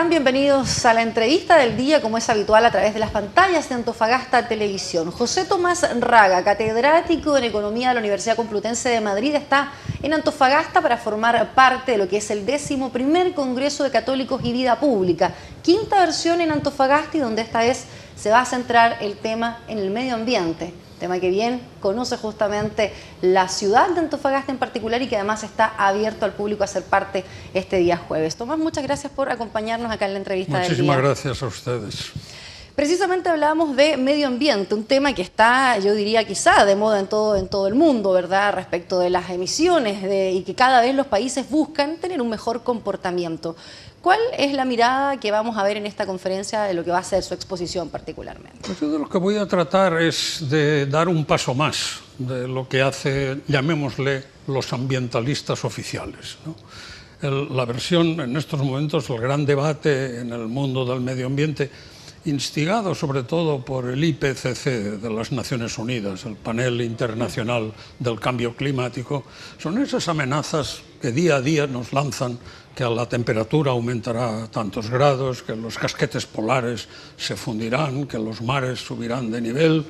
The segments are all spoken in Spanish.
están? Bienvenidos a la entrevista del día, como es habitual, a través de las pantallas de Antofagasta Televisión. José Tomás Raga, catedrático en Economía de la Universidad Complutense de Madrid, está en Antofagasta para formar parte de lo que es el 11º Congreso de Católicos y Vida Pública, quinta versión en Antofagasta, y donde esta vez se va a centrar el tema en el medio ambiente. Tema que bien conoce justamente la ciudad de Antofagasta en particular y que además está abierto al público a ser parte este día jueves. Tomás, muchas gracias por acompañarnos acá en la entrevista del día. Muchísimas gracias a ustedes. Precisamente hablábamos de medio ambiente, un tema que está, yo diría, quizá de moda en todo el mundo, ¿verdad?, respecto de las emisiones y que cada vez los países buscan tener un mejor comportamiento. ¿Cuál es la mirada que vamos a ver en esta conferencia de lo que va a ser su exposición particularmente? Pues yo de lo que voy a tratar es de dar un paso más de lo que hacen, llamémosle, los ambientalistas oficiales, ¿no? La versión, en estos momentos, el gran debate en el mundo del medio ambiente, instigado sobre todo por el IPCC de las Naciones Unidas, el Panel Internacional del Cambio Climático, son esas amenazas que día a día nos lanzan, que la temperatura aumentará tantos grados, que los casquetes polares se fundirán, que los mares subirán de nivel,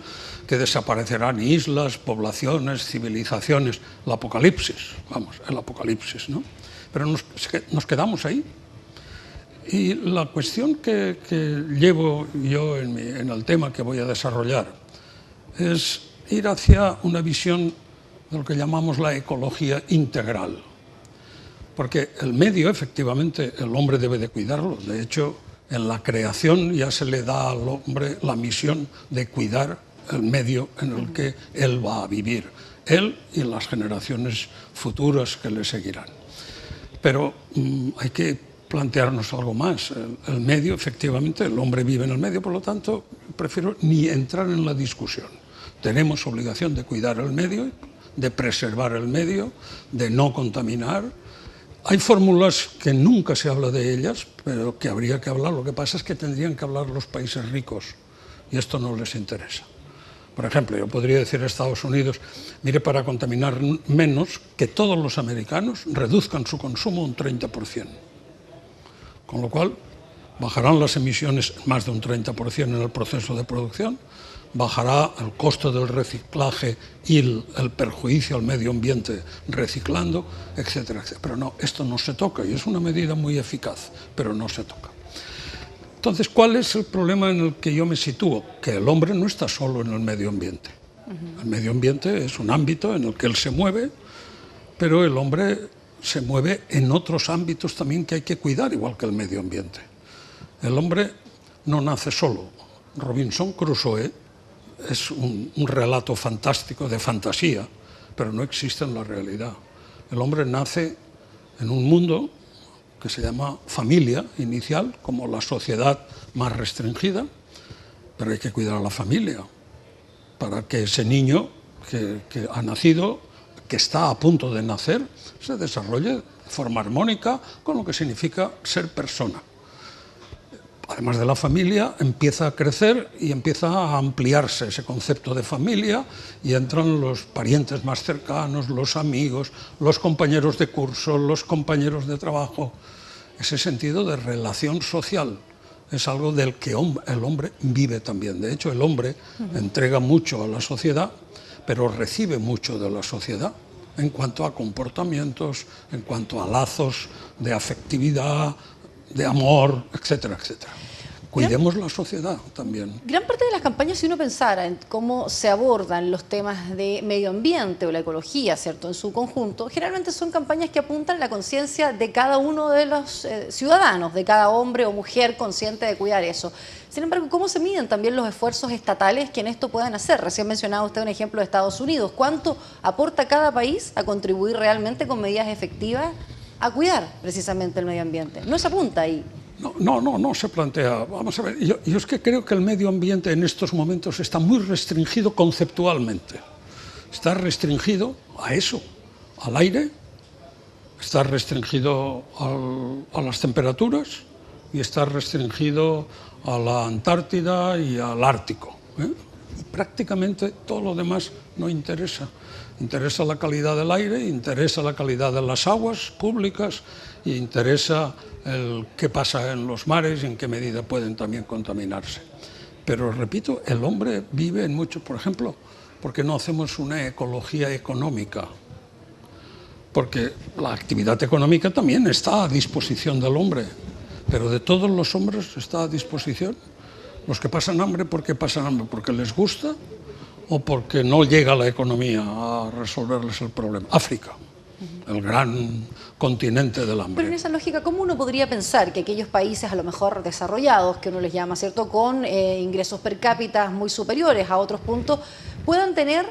que desaparecerán islas, poblaciones, civilizaciones, el apocalipsis, vamos, el apocalipsis, ¿no? Pero nos quedamos ahí. Y la cuestión que llevo yo en el tema que voy a desarrollar es ir hacia una visión de lo que llamamos la ecología integral. Porque el medio, efectivamente, el hombre debe de cuidarlo. De hecho, en la creación ya se le da al hombre la misión de cuidar el medio en el que él va a vivir, él y las generaciones futuras que le seguirán. Pero hay que plantearnos algo más. El medio, efectivamente, el hombre vive en el medio, por lo tanto, prefiero ni entrar en la discusión. Tenemos obligación de cuidar el medio, de preservar el medio, de no contaminar. Hay fórmulas que nunca se habla de ellas, pero que habría que hablar. Lo que pasa es que tendrían que hablar los países ricos, y esto no les interesa. Por ejemplo, yo podría decir a Estados Unidos, mire, para contaminar menos, que todos los americanos reduzcan su consumo un 30%. Con lo cual, bajarán las emisiones más de un 30% en el proceso de producción, bajará el costo del reciclaje y el perjuicio al medio ambiente reciclando, etcétera, etcétera. Pero no, esto no se toca, y es una medida muy eficaz, pero no se toca. Entonces, ¿cuál es el problema en el que yo me sitúo? Que el hombre no está solo en el medio ambiente. El medio ambiente es un ámbito en el que él se mueve, pero el hombre se mueve en otros ámbitos también que hay que cuidar, igual que el medio ambiente. El hombre no nace solo. Robinson Crusoe es un relato fantástico, de fantasía, pero no existe en la realidad. El hombre nace en un mundo que se llama familia inicial, como la sociedad más restringida, pero hay que cuidar a la familia para que ese niño que ha nacido, que está a punto de nacer, se desarrolle de forma armónica con lo que significa ser persona. Además de la familia, empieza a crecer y empieza a ampliarse ese concepto de familia, y entran los parientes más cercanos, los amigos, los compañeros de curso, los compañeros de trabajo. Ese sentido de relación social es algo del que el hombre vive también. De hecho, el hombre entrega mucho a la sociedad, pero recibe mucho de la sociedad en cuanto a comportamientos, en cuanto a lazos de afectividad, de amor, etcétera, etcétera. Cuidemos la sociedad también. Gran parte de las campañas, si uno pensara en cómo se abordan los temas de medio ambiente o la ecología, ¿cierto?, en su conjunto, generalmente son campañas que apuntan a la conciencia de cada uno de los ciudadanos, de cada hombre o mujer consciente de cuidar eso. Sin embargo, ¿cómo se miden también los esfuerzos estatales que en esto puedan hacer? Recién mencionaba usted un ejemplo de Estados Unidos. ¿Cuánto aporta cada país a contribuir realmente con medidas efectivas a cuidar precisamente el medio ambiente? No se apunta ahí. No se plantea. Vamos a ver, yo es que creo que el medio ambiente en estos momentos está muy restringido conceptualmente. Está restringido a eso, al aire, está restringido a las temperaturas y está restringido a la Antártida y al Ártico, ¿eh? Y prácticamente todo lo demás no interesa. Interesa la calidad del aire, interesa la calidad de las aguas públicas, y interesa qué pasa en los mares y en qué medida pueden también contaminarse. Pero repito, el hombre vive en muchos, por ejemplo, ¿por qué no hacemos una ecología económica? Porque la actividad económica también está a disposición del hombre, pero de todos los hombres está a disposición. Los que pasan hambre, ¿por qué pasan hambre? ¿Porque les gusta o porque no llega la economía a resolverles el problema? África, el gran continente del hambre. Pero en esa lógica, ¿cómo uno podría pensar que aquellos países a lo mejor desarrollados, que uno les llama, ¿cierto?, con ingresos per cápita muy superiores a otros puntos, puedan tener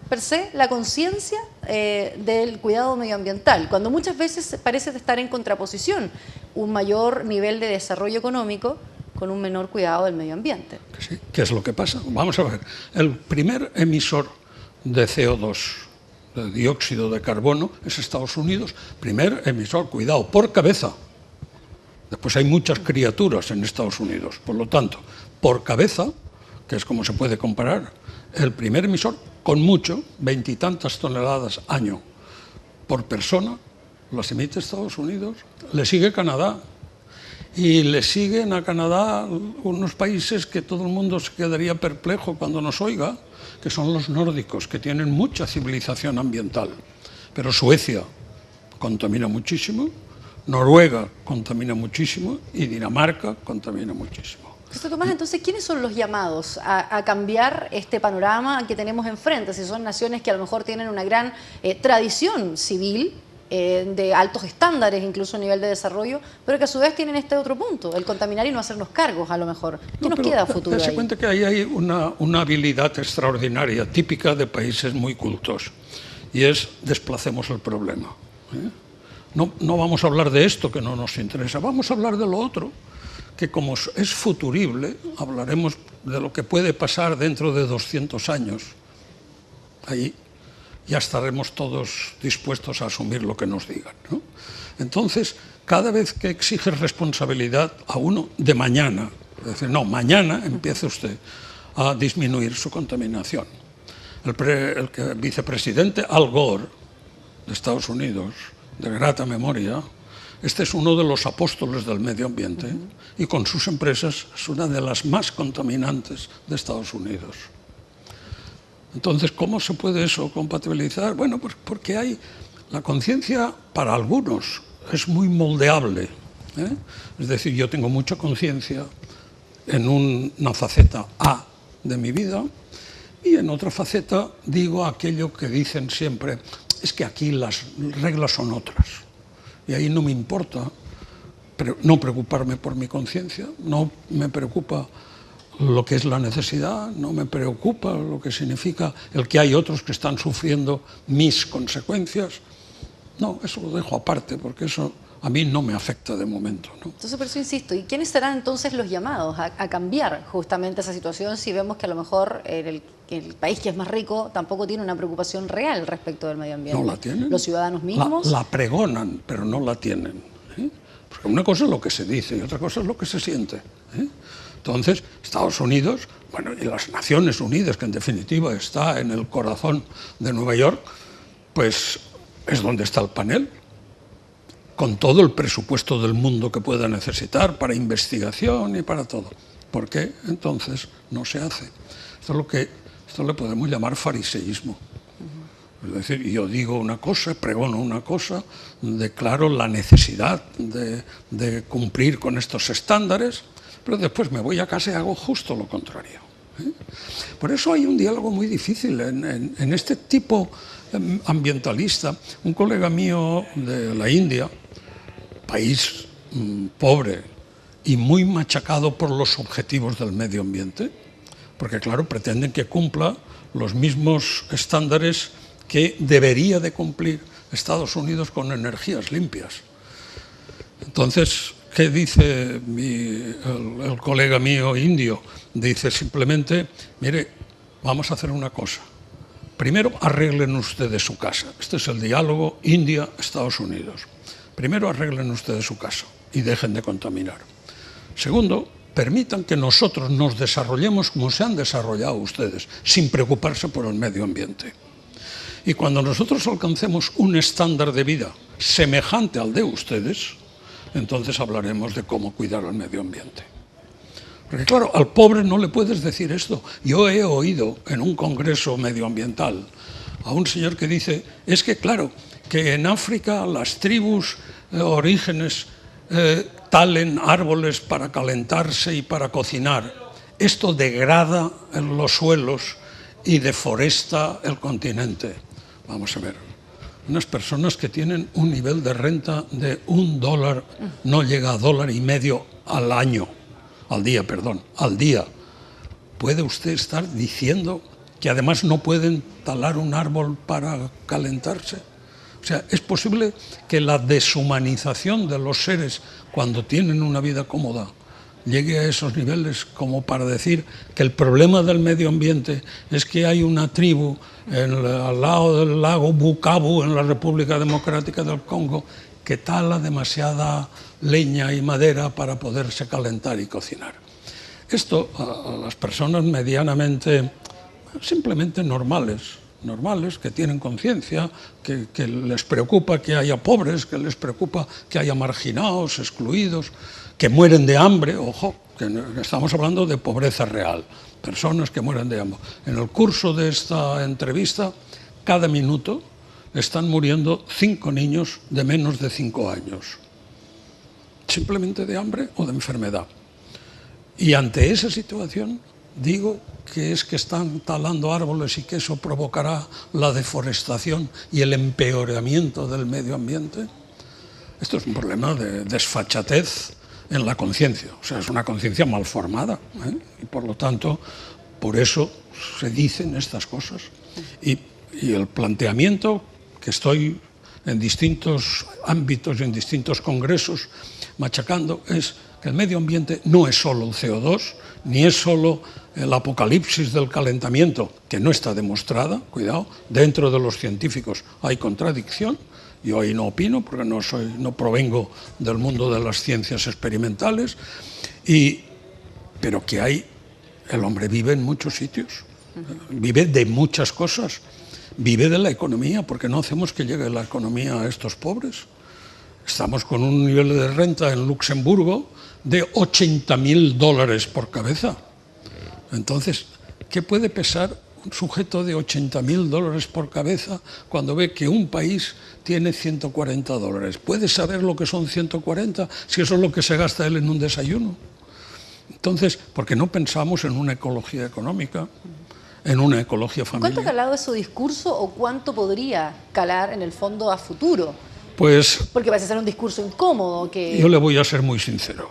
per se la conciencia del cuidado medioambiental, cuando muchas veces parece estar en contraposición un mayor nivel de desarrollo económico con un menor cuidado del medio ambiente? Sí, ¿qué es lo que pasa? Vamos a ver, el primer emisor de CO2, de dióxido de carbono, es Estados Unidos, primer emisor, cuidado, por cabeza. Después hay muchas criaturas en Estados Unidos, por lo tanto, por cabeza, que es como se puede comparar, el primer emisor, con mucho, 20 y tantas toneladas año por persona, las emite Estados Unidos. Le sigue Canadá. Y le siguen a Canadá unos países que todo el mundo se quedaría perplejo cuando nos oiga, que son los nórdicos, que tienen mucha civilización ambiental. Pero Suecia contamina muchísimo, Noruega contamina muchísimo y Dinamarca contamina muchísimo. Tomás, entonces, ¿quiénes son los llamados a cambiar este panorama que tenemos enfrente? Si son naciones que a lo mejor tienen una gran tradición civil, de altos estándares, incluso a nivel de desarrollo, pero que a su vez tienen este otro punto, el contaminar y no hacernos cargos, a lo mejor. ¿Qué nos queda a futuro ahí? Se cuenta que ahí hay una habilidad extraordinaria, típica de países muy cultos, y es desplacemos el problema. No vamos a hablar de esto que no nos interesa, vamos a hablar de lo otro, que como es futurible, hablaremos de lo que puede pasar dentro de 200 años. Ahí ya estaremos todos dispuestos a asumir lo que nos digan, ¿no? Entonces, cada vez que exiges responsabilidad a uno de mañana, es decir, no, mañana empiece usted a disminuir su contaminación. El vicepresidente Al Gore, de Estados Unidos, de grata memoria, este es uno de los apóstoles del medio ambiente y con sus empresas es una de las más contaminantes de Estados Unidos. Entonces, ¿cómo se puede eso compatibilizar? Bueno, pues porque hay la conciencia para algunos es muy moldeable, ¿eh? Es decir, yo tengo mucha conciencia en una faceta A de mi vida y en otra faceta digo aquello que dicen siempre, es que aquí las reglas son otras y ahí no me importa no preocuparme por mi conciencia, no me preocupa lo que es la necesidad, no me preocupa lo que significa el que hay otros que están sufriendo mis consecuencias. No, eso lo dejo aparte, porque eso a mí no me afecta de momento, ¿no? Entonces, por eso insisto, ¿y quiénes serán entonces los llamados a cambiar justamente esa situación si vemos que a lo mejor el país que es más rico tampoco tiene una preocupación real respecto del medio ambiente? No la tienen. ¿Los ciudadanos mismos? La pregonan, pero no la tienen, ¿eh? Porque una cosa es lo que se dice y otra cosa es lo que se siente, ¿eh? Entonces, Estados Unidos, bueno, y las Naciones Unidas, que en definitiva está en el corazón de Nueva York, pues es donde está el panel, con todo el presupuesto del mundo que pueda necesitar para investigación y para todo. ¿Por qué entonces no se hace? Esto le podemos llamar fariseísmo. Es decir, yo digo una cosa, pregono una cosa, declaro la necesidad de cumplir con estos estándares, pero después me voy a casa y hago justo lo contrario, ¿eh? Por eso hay un diálogo muy difícil en este tipo ambientalista. Un colega mío de la India, país pobre y muy machacado por los objetivos del medio ambiente, porque claro, pretenden que cumpla los mismos estándares que debería de cumplir Estados Unidos con energías limpias. Entonces, ¿qué dice el colega mío indio? Dice simplemente, mire, vamos a hacer una cosa. Primero, arreglen ustedes su casa. Este es el diálogo India-Estados Unidos. Primero, arreglen ustedes su casa y dejen de contaminar. Segundo, permitan que nosotros nos desarrollemos como se han desarrollado ustedes, sin preocuparse por el medio ambiente. Y cuando nosotros alcancemos un estándar de vida semejante al de ustedes, entonces hablaremos de cómo cuidar el medio ambiente. Porque claro, al pobre no le puedes decir esto. Yo he oído en un congreso medioambiental a un señor que dice, es que claro, que en África las tribus orígenes talen árboles para calentarse y para cocinar. Esto degrada los suelos y deforesta el continente. Vamos a ver, unas personas que tienen un nivel de renta de $1, no llega a $1,50 al año, al día. ¿Puede usted estar diciendo que además no pueden talar un árbol para calentarse? O sea, es posible que la deshumanización de los seres cuando tienen una vida cómoda llegue a esos niveles como para decir que el problema del medio ambiente es que hay una tribu al lado del lago Bukavu en la República Democrática del Congo que tala demasiada leña y madera para poderse calentar y cocinar. Esto a las personas medianamente, simplemente normales, que tienen conciencia, que les preocupa que haya pobres, que les preocupa que haya marginados, excluidos, que mueren de hambre, ojo, que estamos hablando de pobreza real, personas que mueren de hambre. En el curso de esta entrevista, cada minuto están muriendo 5 niños de menos de 5 años, simplemente de hambre o de enfermedad. Y ante esa situación digo que es que están talando árboles y que eso provocará la deforestación y el empeoramiento del medio ambiente. Esto es un problema de desfachatez en la conciencia, o sea, es una conciencia mal formada, y por lo tanto, por eso se dicen estas cosas. Y el planteamiento que estoy en distintos ámbitos y en distintos congresos machacando es que el medio ambiente no es solo el CO2, ni es solo el apocalipsis del calentamiento, que no está demostrada, cuidado, dentro de los científicos hay contradicción. Yo ahí no opino porque no provengo del mundo de las ciencias experimentales, pero que el hombre vive en muchos sitios, vive de muchas cosas, vive de la economía, porque no hacemos que llegue la economía a estos pobres. Estamos con un nivel de renta en Luxemburgo de $80.000 por cabeza. Entonces, ¿qué puede pesar un sujeto de $80.000 por cabeza cuando ve que un país tiene $140? ¿Puede saber lo que son 140 si eso es lo que se gasta él en un desayuno? Entonces, ¿por qué no pensamos en una ecología económica, en una ecología familiar? ¿Cuánto ha calado es su discurso o cuánto podría calar en el fondo a futuro? Pues, porque parece ser un discurso incómodo. Yo le voy a ser muy sincero.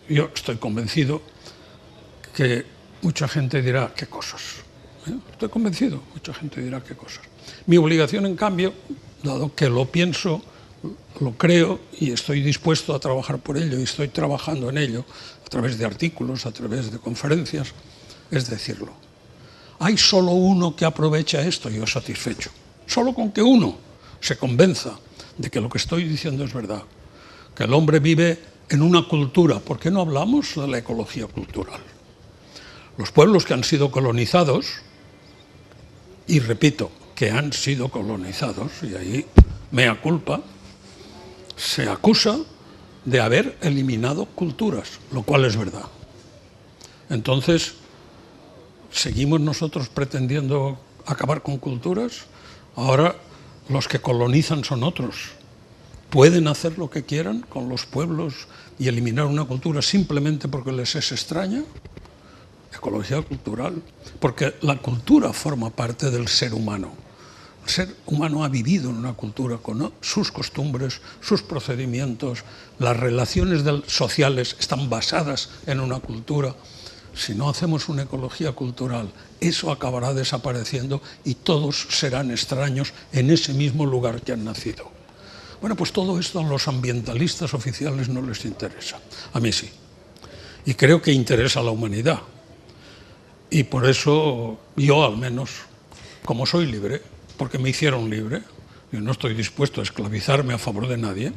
Yo estoy convencido que mucha gente dirá qué cosas. Estoy convencido, mucha gente dirá qué cosas. Mi obligación, en cambio, dado que lo pienso, lo creo y estoy dispuesto a trabajar por ello y estoy trabajando en ello a través de artículos, a través de conferencias, es decirlo. Hay solo uno que aprovecha esto y yo satisfecho. Solo con que uno se convenza de que lo que estoy diciendo es verdad, que el hombre vive en una cultura. ¿Por qué no hablamos de la ecología cultural? Los pueblos que han sido colonizados, y repito, que han sido colonizados, y ahí mea culpa, se acusa de haber eliminado culturas, lo cual es verdad. Entonces, ¿seguimos nosotros pretendiendo acabar con culturas? Ahora los que colonizan son otros. ¿Pueden hacer lo que quieran con los pueblos y eliminar una cultura simplemente porque les es extraña? Ecología cultural. Porque la cultura forma parte del ser humano. El ser humano ha vivido en una cultura con sus costumbres, sus procedimientos, las relaciones sociales están basadas en una cultura. Si no hacemos una ecología cultural, eso acabará desapareciendo y todos serán extraños en ese mismo lugar que han nacido. Bueno, pues todo esto a los ambientalistas oficiales no les interesa. A mí sí. Y creo que interesa a la humanidad. Y por eso yo, al menos, como soy libre, porque me hicieron libre, y no estoy dispuesto a esclavizarme a favor de nadie,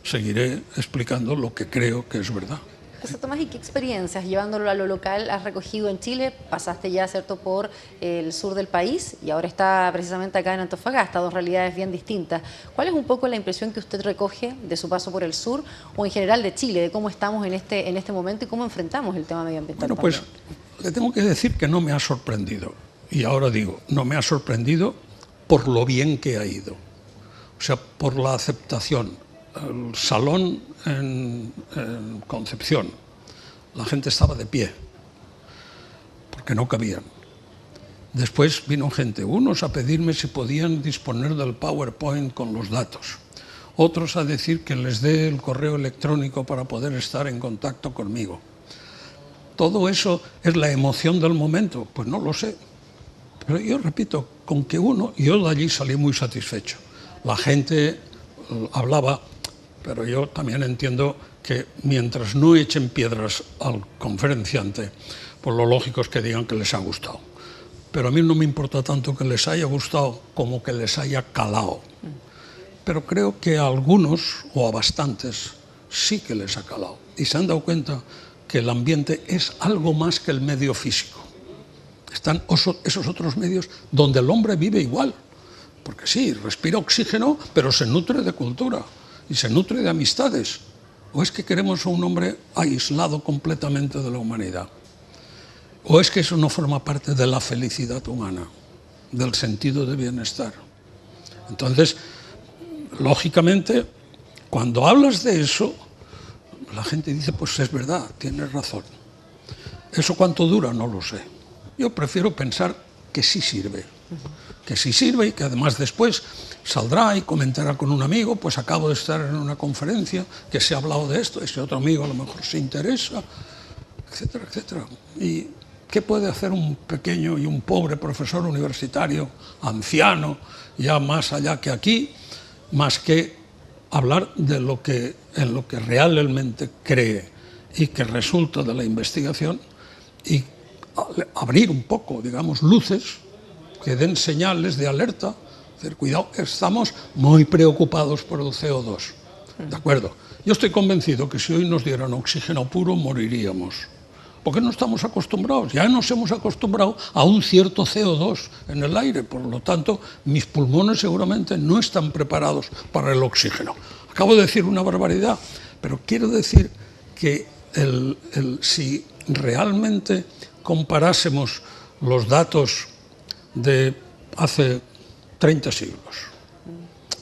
seguiré explicando lo que creo que es verdad. José Tomás, ¿y qué experiencias, llevándolo a lo local, has recogido en Chile? Pasaste ya, ¿cierto?, por el sur del país y ahora está precisamente acá en Antofagasta, dos realidades bien distintas. ¿Cuál es un poco la impresión que usted recoge de su paso por el sur o en general de Chile, de cómo estamos en este momento y cómo enfrentamos el tema medioambiental? Bueno, pues le tengo que decir que no me ha sorprendido. Y ahora digo, no me ha sorprendido por lo bien que ha ido. O sea, por la aceptación. El salón en Concepción, la gente estaba de pie, porque no cabían. Después vino gente, unos a pedirme si podían disponer del PowerPoint con los datos, otros a decir que les dé el correo electrónico para poder estar en contacto conmigo. ¿Todo eso es la emoción del momento? Pues no lo sé. Pero yo repito, con que yo de allí salí muy satisfecho. La gente hablaba, pero yo también entiendo que mientras no echen piedras al conferenciante, pues lo lógico es que digan que les ha gustado. Pero a mí no me importa tanto que les haya gustado como que les haya calado. Pero creo que a algunos, o a bastantes, sí que les ha calado. Y se han dado cuenta que el ambiente es algo más que el medio físico. Están esos otros medios donde el hombre vive igual. Porque sí, respira oxígeno, pero se nutre de cultura y se nutre de amistades. ¿O es que queremos a un hombre aislado completamente de la humanidad? ¿O es que eso no forma parte de la felicidad humana, del sentido de bienestar? Entonces, lógicamente, cuando hablas de eso, la gente dice, pues es verdad, tienes razón. ¿Eso cuánto dura? No lo sé. Yo prefiero pensar que sí sirve. Que sí sirve y que además después saldrá y comentará con un amigo, pues acabo de estar en una conferencia que se ha hablado de esto, ese otro amigo a lo mejor se interesa, etcétera, etcétera. ¿Y qué puede hacer un pequeño y un pobre profesor universitario, anciano, ya más allá que aquí, más que hablar de en lo que realmente cree y que resulta de la investigación y abrir un poco, digamos, luces que den señales de alerta, decir, cuidado, estamos muy preocupados por el CO2. ¿De acuerdo? Yo estoy convencido que si hoy nos dieran oxígeno puro, moriríamos. Porque no estamos acostumbrados, ya nos hemos acostumbrado a un cierto CO2 en el aire, por lo tanto, mis pulmones seguramente no están preparados para el oxígeno. Acabo de decir una barbaridad, pero quiero decir que si realmente comparásemos los datos de hace 30 siglos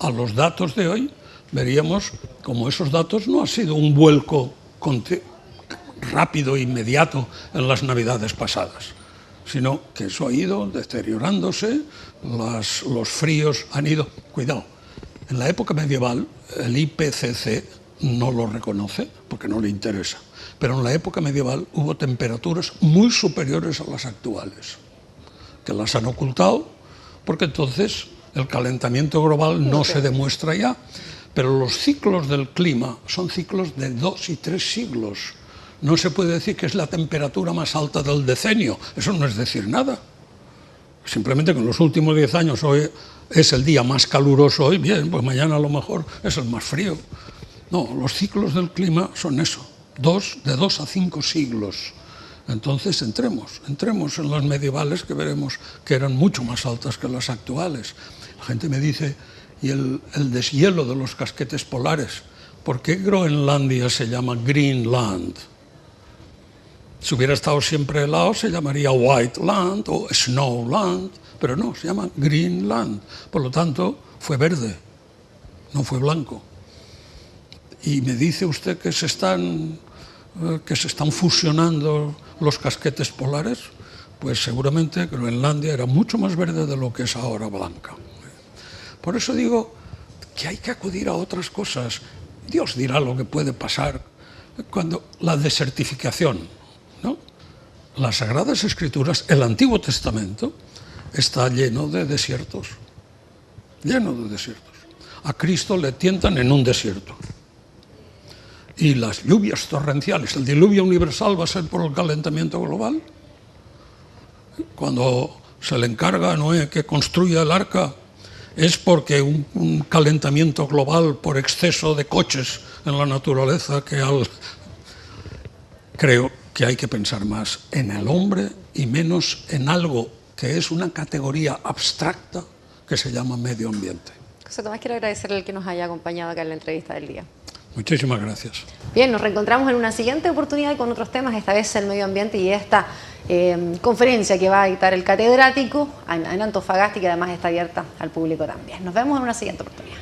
a los datos de hoy, veríamos como esos datos no ha sido un vuelco rápido e inmediato en las navidades pasadas, sino que eso ha ido deteriorándose, los fríos han ido... Cuidado, en la época medieval el IPCC no lo reconoce porque no le interesa, pero en la época medieval hubo temperaturas muy superiores a las actuales, que las han ocultado, porque entonces el calentamiento global no se demuestra ya, pero los ciclos del clima son ciclos de 2 y 3 siglos. No se puede decir que es la temperatura más alta del decenio, eso no es decir nada. Simplemente que en los últimos 10 años hoy es el día más caluroso hoy, bien, pues mañana a lo mejor es el más frío. No, los ciclos del clima son eso, de 2 a 5 siglos. Entonces entremos en las medievales, que veremos que eran mucho más altas que las actuales. La gente me dice, ¿y el deshielo de los casquetes polares? ¿Por qué Groenlandia se llama Greenland? Si hubiera estado siempre helado se llamaría White Land o Snowland, pero no, se llama Greenland. Por lo tanto, fue verde, no fue blanco. Y me dice usted que se están fusionando los casquetes polares, pues seguramente Groenlandia era mucho más verde de lo que es ahora blanca. Por eso digo que hay que acudir a otras cosas. Dios dirá lo que puede pasar cuando la desertificación, ¿no? Las Sagradas Escrituras, el Antiguo Testamento, está lleno de desiertos. Lleno de desiertos. A Cristo le tientan en un desierto. Y las lluvias torrenciales, el diluvio universal va a ser por el calentamiento global. Cuando se le encarga a Noé que construya el arca, es porque un calentamiento global por exceso de coches en la naturaleza, que creo que hay que pensar más en el hombre y menos en algo que es una categoría abstracta que se llama medio ambiente. José Tomás, quiero agradecerle el que nos haya acompañado acá en la entrevista del día. Muchísimas gracias. Bien, nos reencontramos en una siguiente oportunidad con otros temas, esta vez el medio ambiente y esta conferencia que va a dictar el catedrático en Antofagasta y que además está abierta al público también. Nos vemos en una siguiente oportunidad.